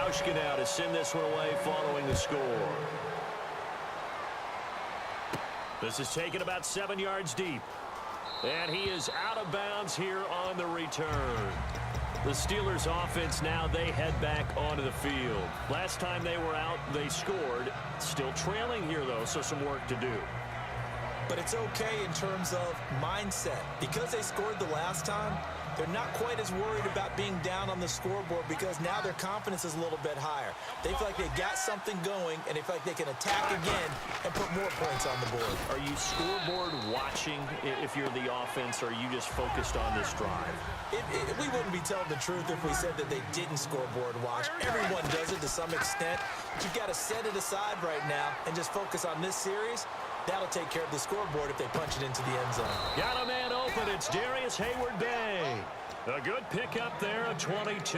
Hauschka now to send this one away following the score. This is taken about 7 yards deep. And he is out of bounds here on the return. The Steelers offense now, they head back onto the field. Last time they were out, they scored. Still trailing here, though, so some work to do. But it's okay in terms of mindset. Because they scored the last time, they're not quite as worried about being down on the scoreboard because now their confidence is a little bit higher. They feel like they've got something going, and they feel like they can attack again and put more points on the board. Are you scoreboard watching if you're the offense, or are you just focused on this drive? We wouldn't be telling the truth if we said that they didn't scoreboard watch. Everyone does it to some extent. But you've got to set it aside right now and just focus on this series. That'll take care of the scoreboard if they punch it into the end zone. Got a man open. It's Darius Hayward-Bay. A good pickup there of 22.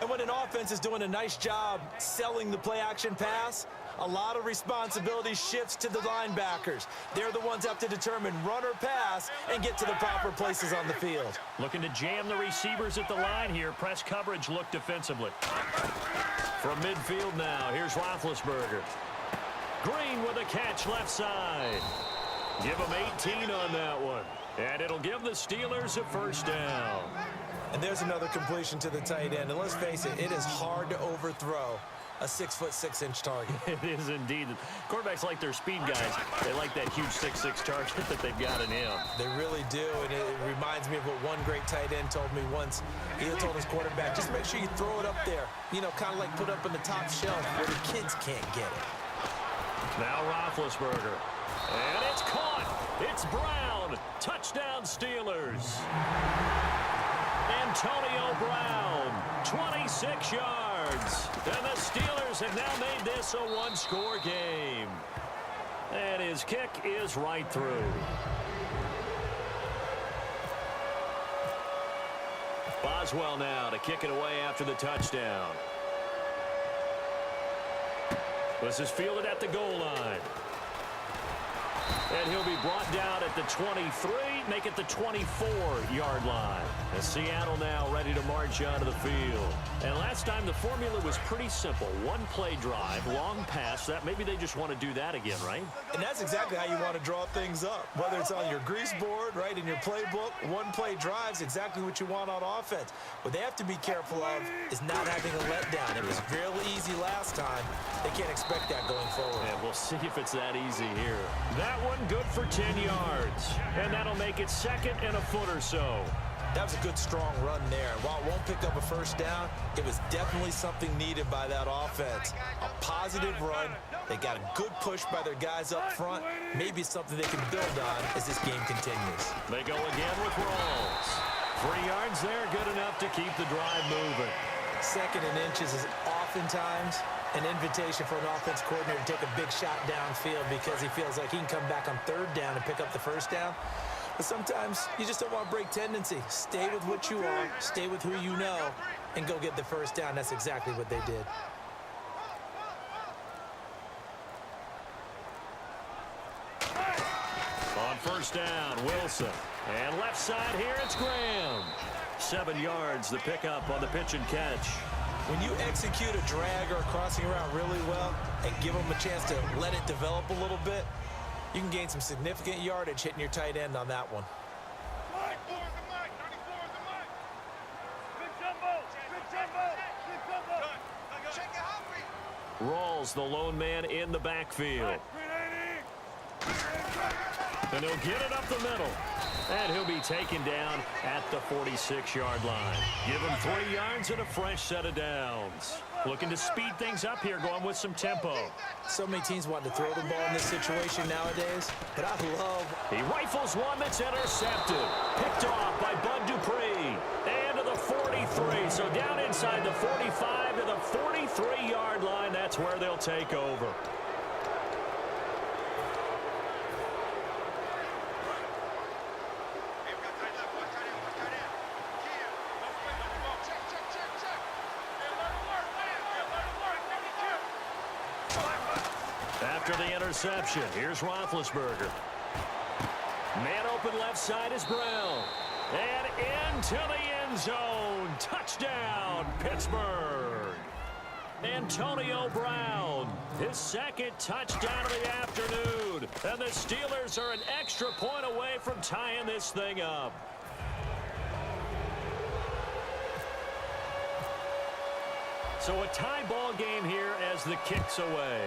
And when an offense is doing a nice job selling the play-action pass, a lot of responsibility shifts to the linebackers. They're the ones that have to determine run or pass and get to the proper places on the field. Looking to jam the receivers at the line here. Press coverage look defensively. From midfield now, here's Roethlisberger. Green with a catch left side. Give him 18 on that one. And it'll give the Steelers a first down. And there's another completion to the tight end. And let's face it, it is hard to overthrow a 6'6" target. It is indeed. Quarterbacks like their speed guys. They like that huge 6'6" target that they've got in him. They really do, and it reminds me of what one great tight end told me once. He told his quarterback, just make sure you throw it up there. You know, kind of like put up in the top shelf where the kids can't get it. Now Roethlisberger. And it's caught. It's Brown. Touchdown Steelers. Antonio Brown, 26 yards. And the Steelers have now made this a one-score game. And his kick is right through. Boswell now to kick it away after the touchdown. This is fielded at the goal line. And he'll be brought down at the 23, make it the 24-yard line. And Seattle now ready to march onto the field. And last time the formula was pretty simple. One-play drive, long pass. That maybe they just want to do that again, right? And that's exactly how you want to draw things up. Whether it's on your grease board, right, in your playbook, one-play drive's exactly what you want on offense. What they have to be careful of is not having a letdown. It was real easy last time. They can't expect that going forward. And we'll see if it's that easy here. That one good for 10 yards. And that'll make it second and a foot or so. That was a good, strong run there. While it won't pick up a first down, it was definitely something needed by that offense. A positive run. They got a good push by their guys up front. Maybe it's something they can build on as this game continues. They go again with Rawls. 3 yards there, good enough to keep the drive moving. Second and inches is oftentimes an invitation for an offense coordinator to take a big shot downfield because he feels like he can come back on third down and pick up the first down. But sometimes you just don't want to break tendency. Stay with what you are, stay with who you know, and go get the first down. That's exactly what they did. On first down, Wilson. And left side here, it's Graham. 7 yards, the pickup on the pitch and catch. When you execute a drag or a crossing route really well and give them a chance to let it develop a little bit, you can gain some significant yardage hitting your tight end on that one. Rawls, the lone man in the backfield. And he'll get it up the middle. And he'll be taken down at the 46-yard line. Give him 3 yards and a fresh set of downs. Looking to speed things up here, going with some tempo. So many teams want to throw the ball in this situation nowadays, but I love... He rifles one that's intercepted. Picked off by Bud Dupree. And to the 43. So down inside the 45 to the 43-yard line. That's where they'll take over. After the interception, here's Roethlisberger. Man open left side is Brown. And into the end zone. Touchdown, Pittsburgh. Antonio Brown, his second touchdown of the afternoon. And the Steelers are an extra point away from tying this thing up. So a tie ball game here as the kick's away.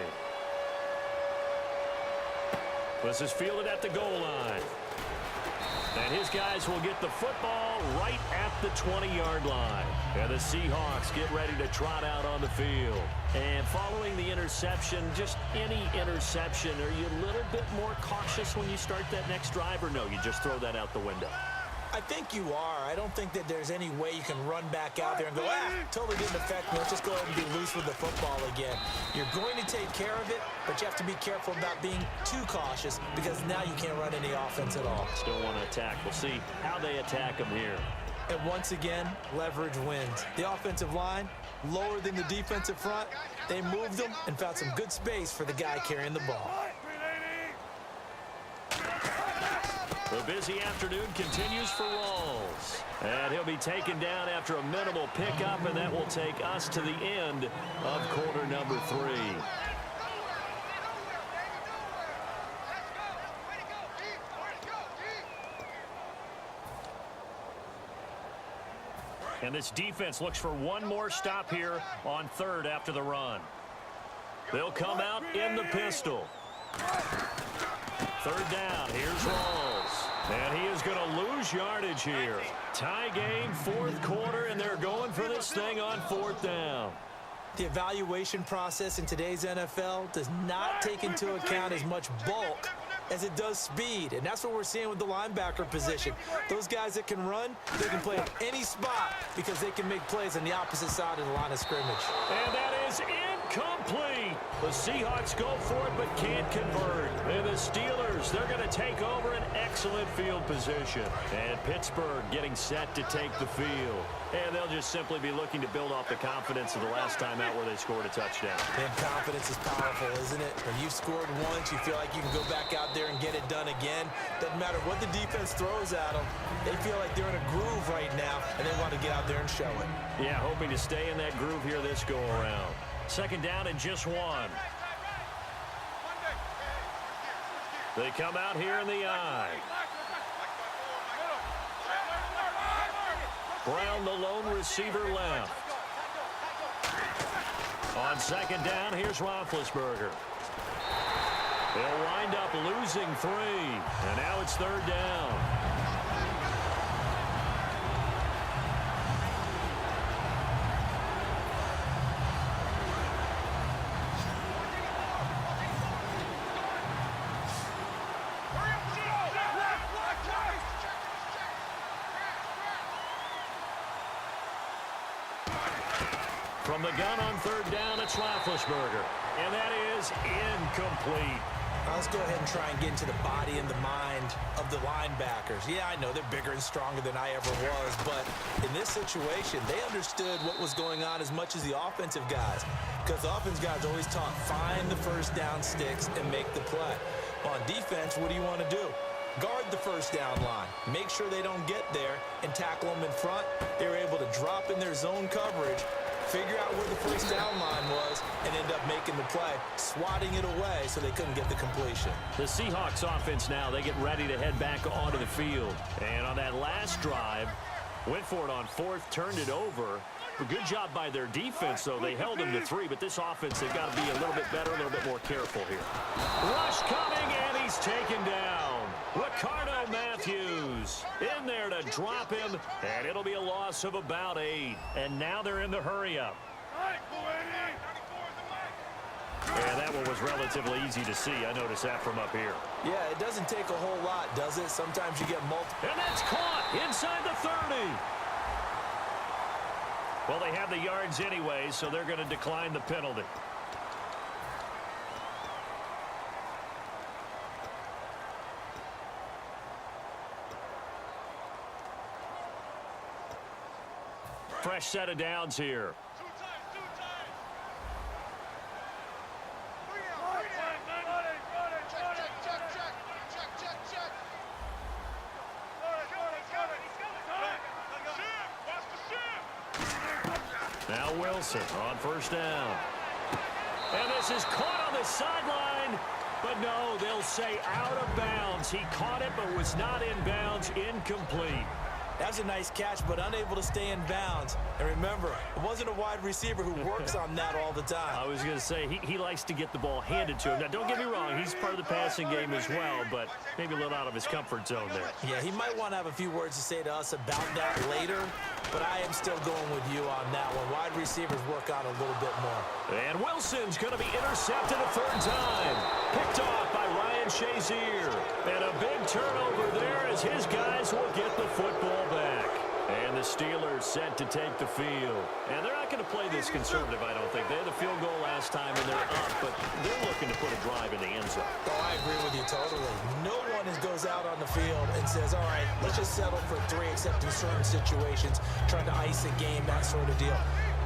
This is fielded at the goal line. And his guys will get the football right at the 20-yard line. And the Seahawks get ready to trot out on the field. And following the interception, just any interception, are you a little bit more cautious when you start that next drive, or no, you just throw that out the window? I think you are. I don't think that there's any way you can run back out there and go, totally didn't affect me. Let's just go ahead and be loose with the football again. You're going to take care of it, but you have to be careful about being too cautious because now you can't run any offense at all. Still want to attack. We'll see how they attack them here. And once again, leverage wins. The offensive line, lower than the defensive front. They moved them and found some good space for the guy carrying the ball. The busy afternoon continues for Rawls. And he'll be taken down after a minimal pickup, and that will take us to the end of quarter number 3. And this defense looks for one more stop here on third after the run. They'll come out in the pistol. Third down, here's Rawls. And he is going to lose yardage here. Tie game, fourth quarter, and they're going for this thing on fourth down. The evaluation process in today's NFL does not take into account as much bulk as it does speed, and that's what we're seeing with the linebacker position. Those guys that can run, they can play at any spot because they can make plays on the opposite side of the line of scrimmage. And that is incomplete. The Seahawks go for it but can't convert. And the Steelers, they're going to take over an excellent field position. And Pittsburgh getting set to take the field. And they'll just simply be looking to build off the confidence of the last time out where they scored a touchdown. And confidence is powerful, isn't it? When you've scored once, you feel like you can go back out there and get it done again. Doesn't matter what the defense throws at them. They feel like they're in a groove right now, and they want to get out there and show it. Yeah, hoping to stay in that groove here this go-around. Second down and just one. They come out here in the eye. Brown, the lone receiver, left. On second down, here's Roethlisberger. They'll wind up losing 3, and now it's third down. From the gun on third down, it's Roethlisberger. And that is incomplete. Now let's go ahead and try and get into the body and the mind of the linebackers. Yeah, I know they're bigger and stronger than I ever was, but in this situation, they understood what was going on as much as the offensive guys. Because the offensive guys always taught, find the first down sticks and make the play. On defense, what do you want to do? Guard the first down line. Make sure they don't get there and tackle them in front. They were able to drop in their zone coverage, figure out where the first down line was, and end up making the play, swatting it away so they couldn't get the completion. The Seahawks offense now, they get ready to head back onto the field. And on that last drive, went for it on fourth, turned it over. A good job by their defense, though. They held them to 3, but this offense, they've got to be a little bit better, a little bit more careful here. Rush coming, and he's taken down. Ricardo Matthews in there to drop him, and it'll be a loss of about 8. And now they're in the hurry-up. Yeah, that one was relatively easy to see. I noticed that from up here. Yeah, it doesn't take a whole lot, does it? Sometimes you get multiple. And that's caught inside the 30. Well, they have the yards anyway, so they're going to decline the penalty. Fresh set of downs here. Now Wilson on first down. And this is caught on the sideline. But no, they'll say out of bounds. He caught it but was not in bounds. Incomplete. That was a nice catch, but unable to stay in bounds. And remember, it wasn't a wide receiver who works on that all the time. I was going to say, he likes to get the ball handed to him. Now, don't get me wrong, he's part of the passing game as well, but maybe a little out of his comfort zone there. Yeah, he might want to have a few words to say to us about that later, but I am still going with you on that one. Wide receivers work out a little bit more. And Wilson's going to be intercepted a third time. Picked off by Ryan Shazier. And a big turnover there as his guys will get the football back. And the Steelers set to take the field. And they're not going to play this conservative, I don't think. They had the field goal last time, and they're up, but they're looking to put a drive in the end zone. Oh, I agree with you totally. No one goes out on the field and says, all right, let's just settle for 3, except in certain situations, trying to ice a game, that sort of deal.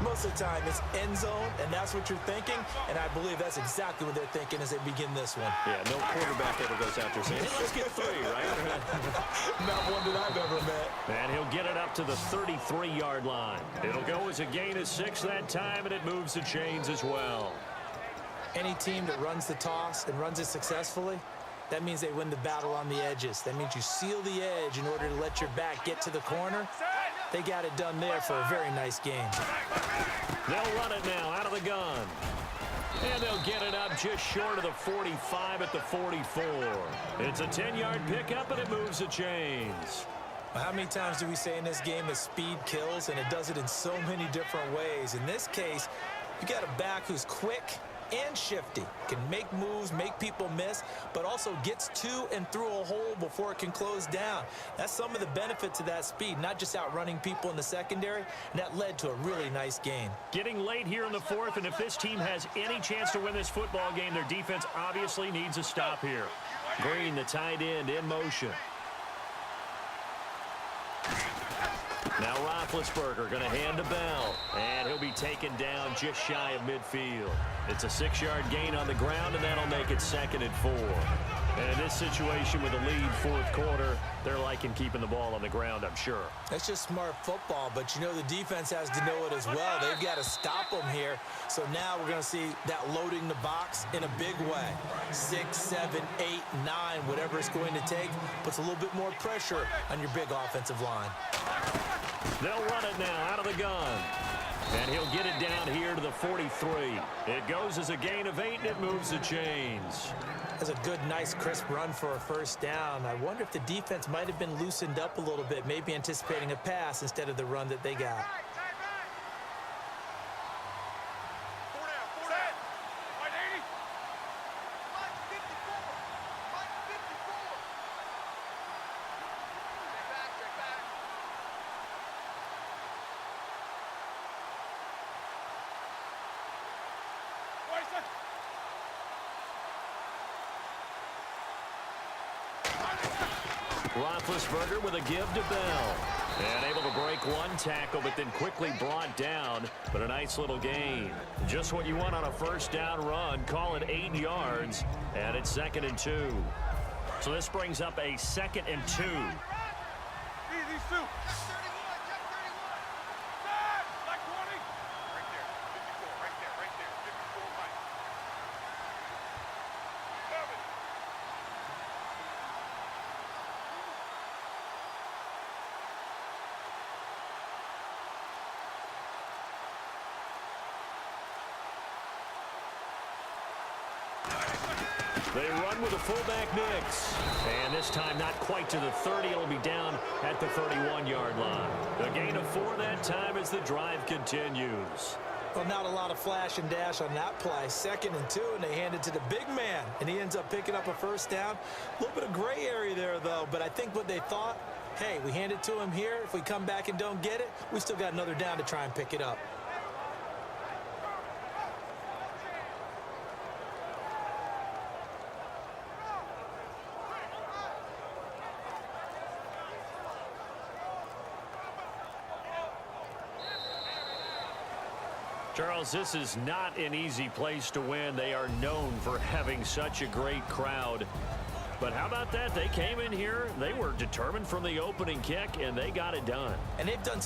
Most of the time, it's end zone, and that's what you're thinking, and I believe that's exactly what they're thinking as they begin this one. Yeah, no quarterback ever goes out there saying, hey, let's get 3, right? Not one that I've ever met. And he'll get it up to the 33-yard line. It'll go as a gain of 6 that time, and it moves the chains as well. Any team that runs the toss and runs it successfully, that means they win the battle on the edges. That means you seal the edge in order to let your back get to the corner. They got it done there for a very nice game. They'll run it now out of the gun. And they'll get it up just short of the 45 at the 44. It's a 10-yard pickup, and it moves the chains. Well, how many times do we say in this game that speed kills, and it does it in so many different ways? In this case, you got a back who's quick and shifty, can make moves, make people miss, but also gets to and through a hole before it can close down. That's some of the benefits of that speed, not just outrunning people in the secondary, and that led to a really nice game. Getting late here in the fourth, and if this team has any chance to win this football game, their defense obviously needs a stop here. Green, the tight end, in motion. Now Roethlisberger going to hand to Bell, and he'll be taken down just shy of midfield. It's a 6-yard gain on the ground, and that'll make it 2nd and 4. And in this situation with a lead fourth quarter, they're liking keeping the ball on the ground, I'm sure. That's just smart football, but you know the defense has to know it as well. They've got to stop them here. So now we're going to see that loading the box in a big way. 6, 7, 8, 9, whatever it's going to take, puts a little bit more pressure on your big offensive line. They'll run it now out of the gun. And he'll get it down here to the 43. It goes as a gain of 8, and it moves the chains. That's a good, nice, crisp run for a first down. I wonder if the defense might have been loosened up a little bit, maybe anticipating a pass instead of the run that they got. Roethlisberger with a give to Bell. And able to break one tackle, but then quickly brought down. But a nice little gain. Just what you want on a first down run. Call it 8 yards. And it's 2nd and 2. So this brings up a 2nd and 2. These two. They run with a fullback mix. And this time not quite to the 30. It'll be down at the 31-yard line. A gain of 4 that time as the drive continues. Well, not a lot of flash and dash on that play. 2nd and 2, and they hand it to the big man. And he ends up picking up a first down. A little bit of gray area there, though. But I think what they thought, hey, we hand it to him here. If we come back and don't get it, we still got another down to try and pick it up. Charles, this is not an easy place to win. They are known for having such a great crowd. But how about that? They came in here, they were determined from the opening kick, and they got it done. And they've done